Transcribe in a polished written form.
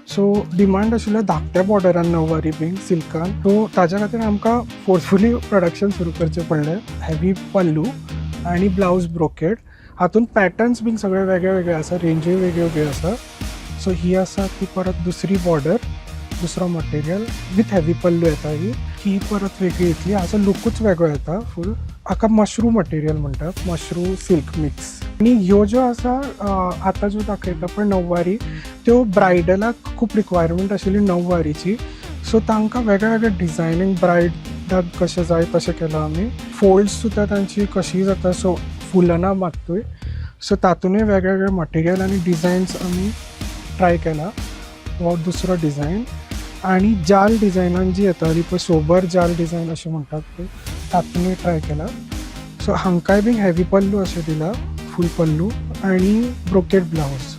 So demand आशिल्ल्या धाकट्या बॉर्डरान नववारी बीन सिल्कान, सो ताज्या खातीर आमकां फोर्सफुली प्रोडक्शन सुरू करचें पडलें. हेवी पल्लू आनी ब्लाउज ब्रोकेड. हातून पॅटर्न्स बीन सगळे वेगळे वेगळे आसा, रेंजूय वेगळ्यो वेगळ्यो आसा. सो ही आसा ती परत दुसरी बॉर्डर, दुसरो मटेरियल विथ हेवी पल्लू येता. ही परत वेगळी येतली. हाचो लुकूच वेगळो येता फूल. हाका मशरू मटेरियल म्हणटात, मशरू सिल्क मिक्स. आनी ह्यो ज्यो आसा आतां ज्यो दाखयता पळय नववारी, त्यो ब्रायडलाक खूब रिक्वायरमेंट आशिल्ली नववारीची. सो तांकां वेगळे वेगळे डिजायनींग ब्रायडाक कशें जाय तशें केलां आमी. फोल्ड्स सुद्दां तांची कशीय जाता, सो फुलना मात्तूय. सो तातूंतय वेगळे वेगळे मटेरियल आनी डिजायन्स आमी ट्राय केला. हो दुसरो डिजायन. आनी जाल डिजायनान जी येताली पळय, सोबर जाल डिजायन अशें म्हणटात पळय, तातूंतय ट्राय केला. सो हांकांय बीन हेवी पल्लू अशें दिला, फूल पल्लू आनी ब्रोकेड ब्लाउज.